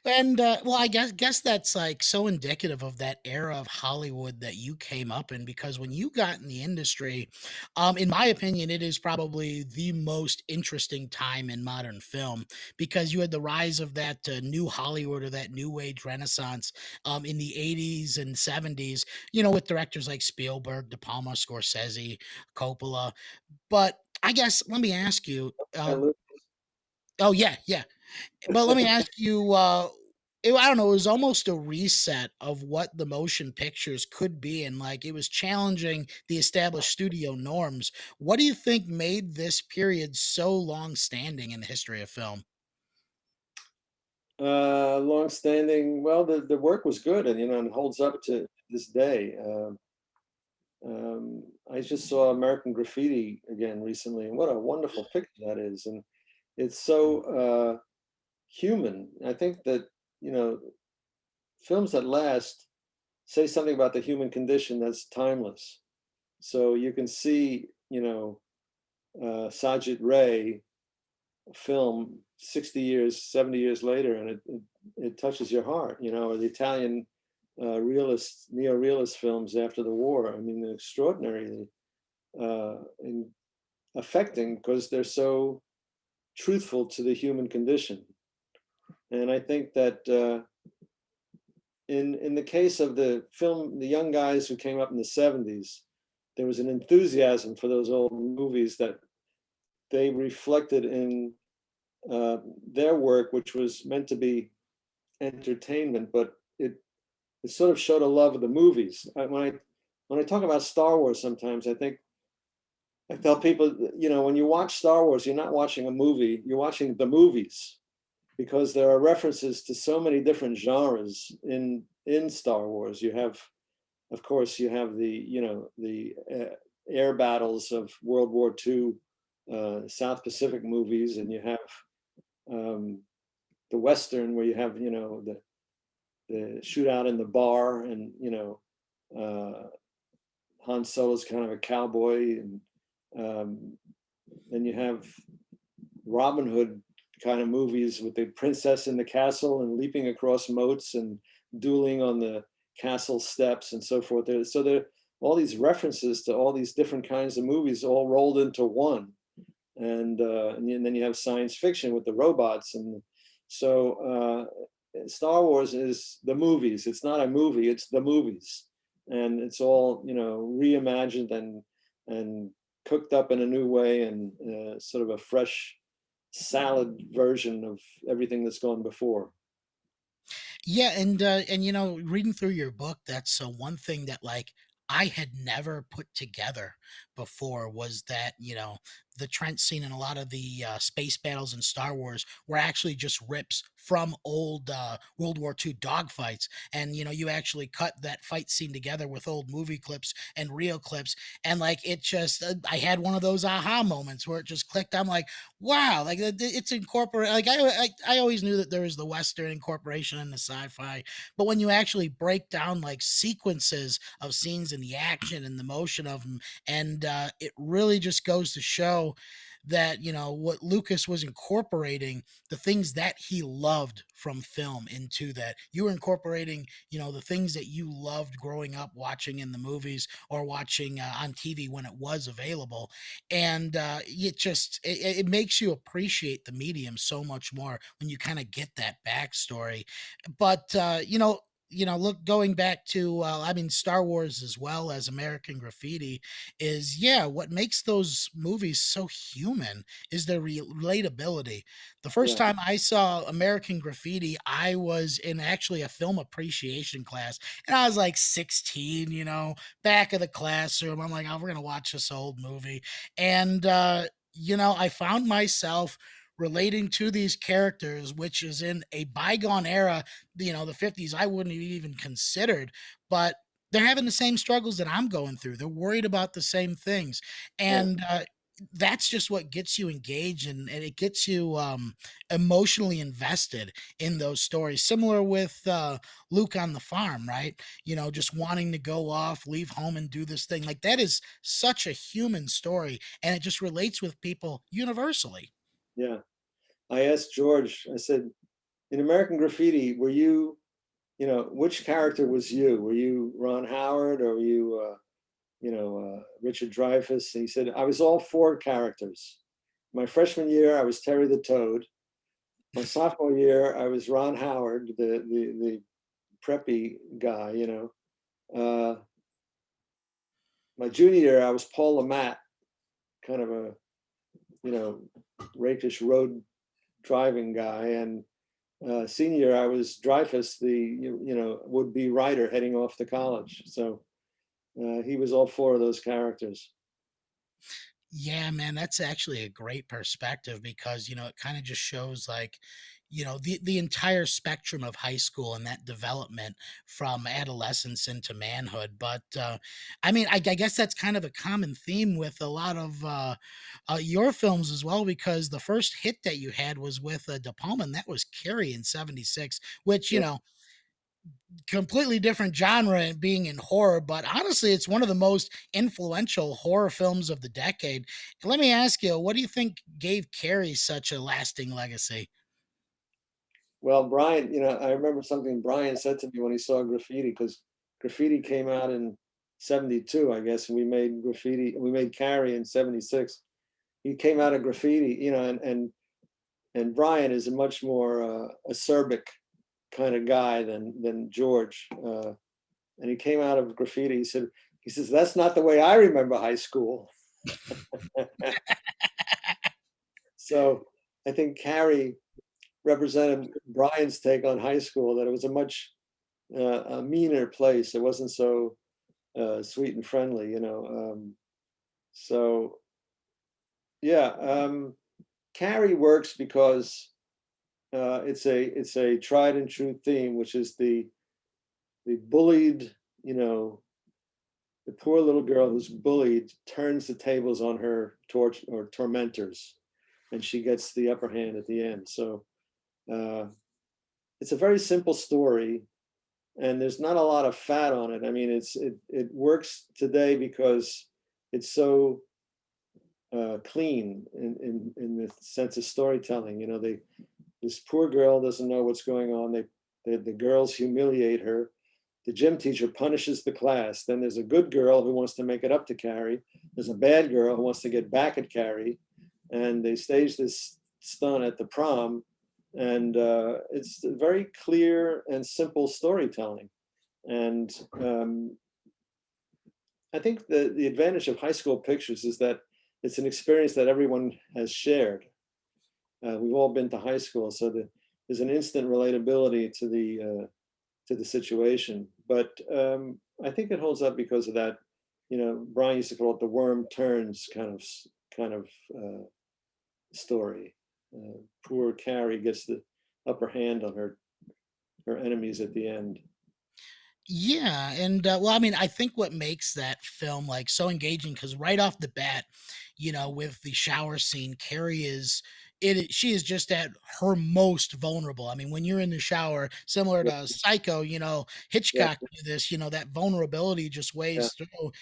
And well, I guess that's like so indicative of that era of Hollywood that you came up in because when you got in the industry, in my opinion, it is probably the most interesting time in modern film because you had the rise of that new Hollywood or that new age renaissance in the 80s and 70s, with directors like Spielberg, De Palma, Scorsese, Coppola. But I guess let me ask you, And Lu- oh yeah, yeah. But let me ask you, I don't know, it was almost a reset of what the motion pictures could be, and like it was challenging the established studio norms. What do you think made this period so long standing in the history of film? Long-standing. Well, the work was good, and and holds up to this day. I just saw American Graffiti again recently, and what a wonderful picture that is, and it's so human. I think that you know films that last say something about the human condition that's timeless. So you can see, Sajid Ray film 60 years, 70 years later, and it touches your heart, or the Italian realist, neo-realist films after the war. I mean, they're extraordinarily and affecting because they're so truthful to the human condition. And I think that in the case of the film, the young guys who came up in the 70s, there was an enthusiasm for those old movies that they reflected in their work, which was meant to be entertainment, but it sort of showed a love of the movies. When I talk about Star Wars, sometimes I tell people, when you watch Star Wars, you're not watching a movie, you're watching the movies because there are references to so many different genres in Star Wars. You have, of course, you have the air battles of World War II, South Pacific movies, and you have um, the Western where you have the shootout in the bar, and uh, Han Solo's kind of a cowboy, and um, then you have Robin Hood kind of movies with the princess in the castle and leaping across moats and dueling on the castle steps and so forth. So there are all these references to all these different kinds of movies all rolled into one. And then you have science fiction with the robots. And so Star Wars is the movies. It's not a movie, it's the movies. And it's all, reimagined and cooked up in a new way, and sort of a fresh salad version of everything that's gone before. Yeah, and reading through your book, that's one thing that like I had never put together before was that the Trent scene and a lot of the space battles in Star Wars were actually just rips from old World War II dogfights, and you actually cut that fight scene together with old movie clips and real clips, and like it just I had one of those aha moments where it just clicked. I'm like, wow, like it's incorporated. Like I always knew that there was the Western incorporation and the sci-fi, but when you actually break down like sequences of scenes and the action and the motion of them, and it really just goes to show that what Lucas was incorporating the things that he loved from film into that you were incorporating the things that you loved growing up watching in the movies or watching on TV when it was available, and it makes you appreciate the medium so much more when you kind of get that backstory. But look, going back to I mean Star Wars as well as American Graffiti is, yeah, what makes those movies so human is their relatability. The first Yeah, time I saw American Graffiti, I was in actually a film appreciation class, and I was like 16, back of the classroom. I'm like, oh, we're gonna watch this old movie, and I found myself relating to these characters, which is in a bygone era, the 50s, I wouldn't have even considered, but they're having the same struggles that I'm going through. They're worried about the same things. yeah, And that's just what gets you engaged, and it gets you emotionally invested in those stories. Similar with Luke on the farm, right? Just wanting to go off, leave home, and do this thing. Like that is such a human story, and it just relates with people universally. yeah. I asked George, I said, in American Graffiti, were you, which character was you? Were you Ron Howard, or were you, Richard Dreyfuss? And he said, I was all four characters. My freshman year, I was Terry the Toad. My sophomore year, I was Ron Howard, the preppy guy, Uh, my junior year, I was Paul Lamont, kind of a, you know, rakish road driving guy. And senior year, I was Dreyfus, the would-be writer heading off to college. So he was all four of those characters. Yeah, man, that's actually a great perspective because, it kind of just shows like, the entire spectrum of high school and that development from adolescence into manhood. But I mean, I guess that's kind of a common theme with a lot of your films as well, because the first hit that you had was with De Palma, and that was Carrie in '76, which, Yeah. completely different genre and being in horror, but honestly, it's one of the most influential horror films of the decade. Let me ask you, what do you think gave Carrie such a lasting legacy? Well, Brian, I remember something Brian said to me when he saw Graffiti, because Graffiti came out in '72, I guess, and we made Carrie in '76. He came out of Graffiti, and Brian is a much more acerbic kind of guy than George. And he came out of Graffiti. He says, that's not the way I remember high school. So I think Carrie represented Brian's take on high school, that it was a much a meaner place. It wasn't so sweet and friendly. So yeah, Carrie works because it's a tried and true theme, which is the bullied, the poor little girl who's bullied turns the tables on her tormentors, and she gets the upper hand at the end. So uh, it's a very simple story, and there's not a lot of fat on it. I mean, it works today because it's so clean in the sense of storytelling. This poor girl doesn't know what's going on. The girls humiliate her. The gym teacher punishes the class. Then there's a good girl who wants to make it up to Carrie. There's a bad girl who wants to get back at Carrie, and they stage this stunt at the prom. And it's very clear and simple storytelling. And I think the advantage of high school pictures is that it's an experience that everyone has shared. We've all been to high school, so there's an instant relatability to the situation. But I think it holds up because of that. Brian used to call it the worm turns kind of story. Poor Carrie gets the upper hand on her enemies at the end. Yeah, and well, I mean, I think what makes that film like so engaging because right off the bat, with the shower scene, Carrie is she is just at her most vulnerable. I mean, when you're in the shower, similar Yeah, to Psycho, yeah, Hitchcock do this, that vulnerability just yeah, weighs through.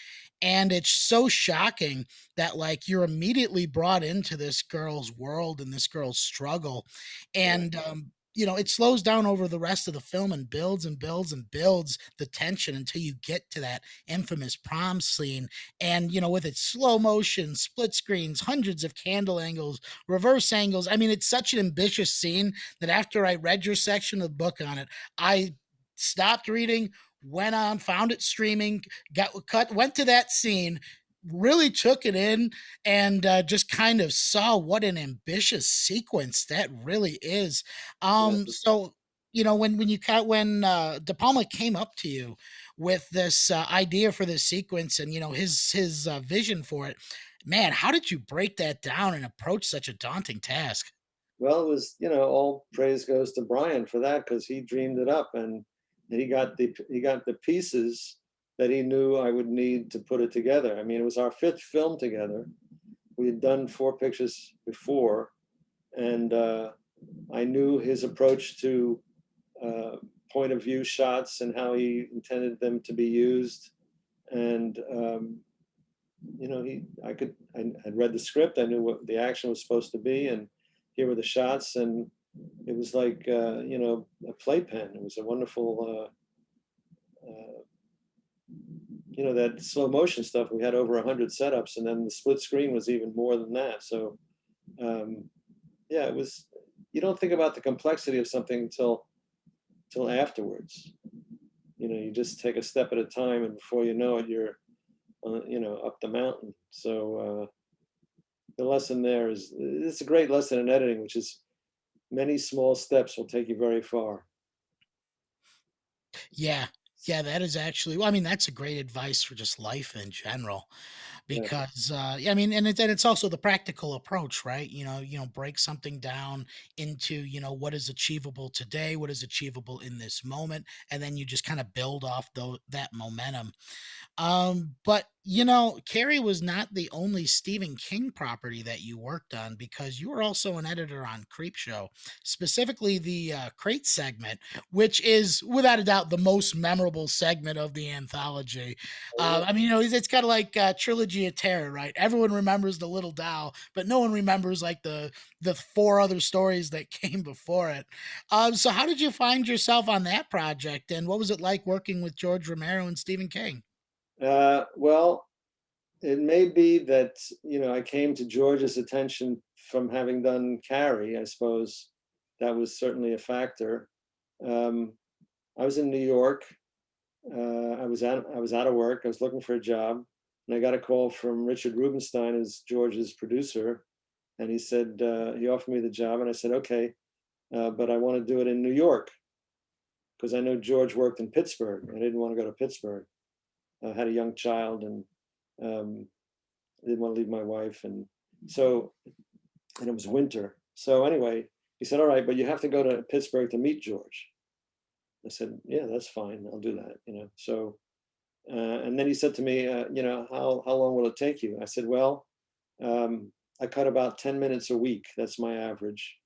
And it's so shocking that like you're immediately brought into this girl's world and this girl's struggle. yeah, And it slows down over the rest of the film and builds and builds and builds the tension until you get to that infamous prom scene. And, with its slow motion, split screens, hundreds of candle angles, reverse angles. I mean, it's such an ambitious scene that after I read your section of the book on it, I stopped reading, went on, found it streaming, went to that scene, really took it in, and just kind of saw what an ambitious sequence that really is. yeah. So when De Palma came up to you with this idea for this sequence and his vision for it, man, how did you break that down and approach such a daunting task? Well, it was, all praise goes to Brian for that, because he dreamed it up, and he got the pieces that he knew I would need to put it together. I mean, it was our fifth film together. We had done four pictures before, and I knew his approach to uh, point of view shots and how he intended them to be used. And I had read the script. I knew what the action was supposed to be, and here were the shots. And It was like, a playpen. It was a wonderful, that slow motion stuff. We had over 100 setups, and then the split screen was even more than that. So, um, yeah, it was. You don't think about the complexity of something till afterwards. You just take a step at a time, and before you know it, you're, up the mountain. So the lesson there is, it's a great lesson in editing, which is many small steps will take you very far. Yeah. Yeah, that is actually, well, I mean, that's a great advice for just life in general. Yeah. Because, yeah, I mean, and it's also the practical approach, right? Break something down into, what is achievable today, what is achievable in this moment, and then you just kind of build off that momentum. But Carrie was not the only Stephen King property that you worked on, because you were also an editor on Creepshow, specifically the crate segment, which is without a doubt the most memorable segment of the anthology. Oh, I mean, it's kind of like Trilogy of Terror, right? Everyone remembers the little doll, but no one remembers like the four other stories that came before it. So how did you find yourself on that project, and what was it like working with George Romero and Stephen King? well, it may be that, I came to George's attention from having done Carrie. I suppose that was certainly a factor. Um, I was in New York. I was out of work. I was looking for a job, and I got a call from Richard Rubenstein, who's George's producer, and he said, he offered me the job, and I said, okay, but I want to do it in New York because I know George worked in Pittsburgh. I didn't want to go to Pittsburgh. I had a young child, and um, I didn't want to leave my wife, so and it was winter. So anyway, he said, all right, but you have to go to Pittsburgh to meet George. I said, yeah, that's fine. I'll do that. So, and then he said to me, how long will it take you? I said, well, I cut about 10 minutes a week. That's my average.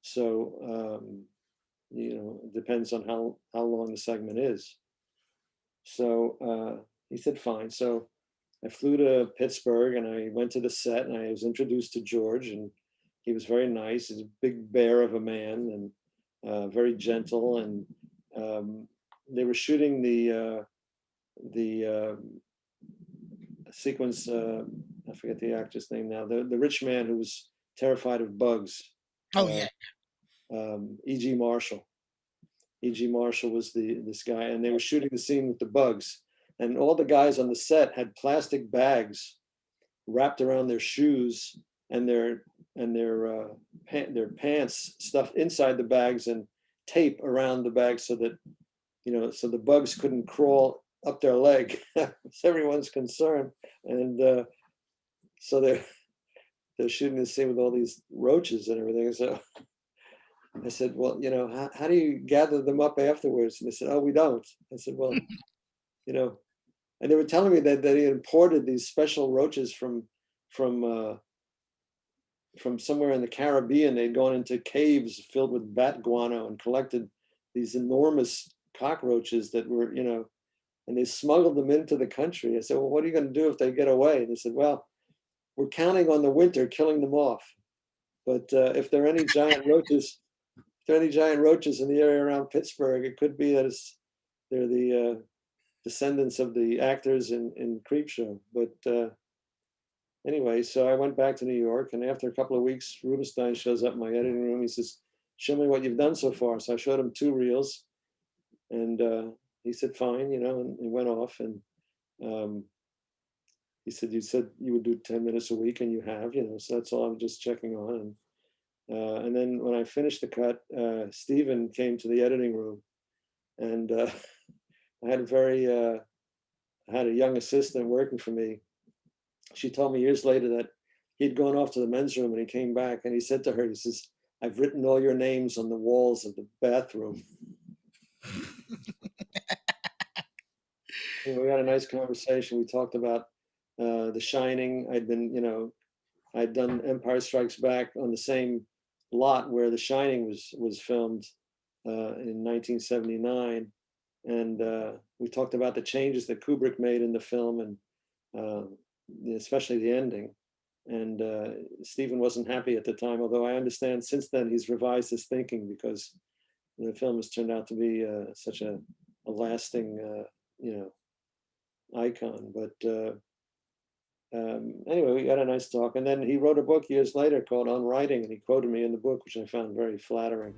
So, it depends on how long the segment is. So he said, fine. So I flew to Pittsburgh, and I went to the set, and I was introduced to George, and he was very nice. He's a big bear of a man, and very gentle. And they were shooting the sequence. I forget the actor's name now. The rich man who was terrified of bugs. Oh Uh, yeah. E.G. Marshall. E.G. Marshall was this guy, and they were shooting the scene with the bugs. And all the guys on the set had plastic bags wrapped around their shoes, and their pants stuffed inside the bags, and tape around the bags, so that so the bugs couldn't crawl up their leg. It's everyone's concern. And so they're shooting the scene with all these roaches and everything. So I said, well, how do you gather them up afterwards? And they said, oh, we don't. I said, well, you know, and they were telling me that he imported these special roaches from uh, from somewhere in the Caribbean. They'd gone into caves filled with bat guano and collected these enormous cockroaches that were, and they smuggled them into the country. I said, well, what are you going to do if they get away? And they said, well, we're counting on the winter killing them off. But if there are any giant roaches, if there are any giant roaches in the area around Pittsburgh, it could be that they're the descendants of the actors in Creepshow. But anyway, so I went back to New York, and after a couple of weeks, Rubenstein shows up in my editing room. He says, "Show me what you've done so far." So I showed him two reels, and he said, "Fine," and he went off. And um, he said, "You said you would do 10 minutes a week, and you have, so that's all I'm just checking on." And then when I finished the cut, Stephen came to the editing room, and I had a very, I had a young assistant working for me. She told me years later that he'd gone off to the men's room, and he came back, and he said to her, he says, "I've written all your names on the walls of the bathroom." We had a nice conversation. We talked about The Shining. I'd done Empire Strikes Back on the same lot where The Shining was filmed in 1979, and we talked about the changes that Kubrick made in the film, and especially the ending. And Stephen wasn't happy at the time, although I understand since then he's revised his thinking because the film has turned out to be such a lasting, you know, icon. But anyway, we got a nice talk. And then he wrote a book years later called On Writing, and he quoted me in the book, which I found very flattering.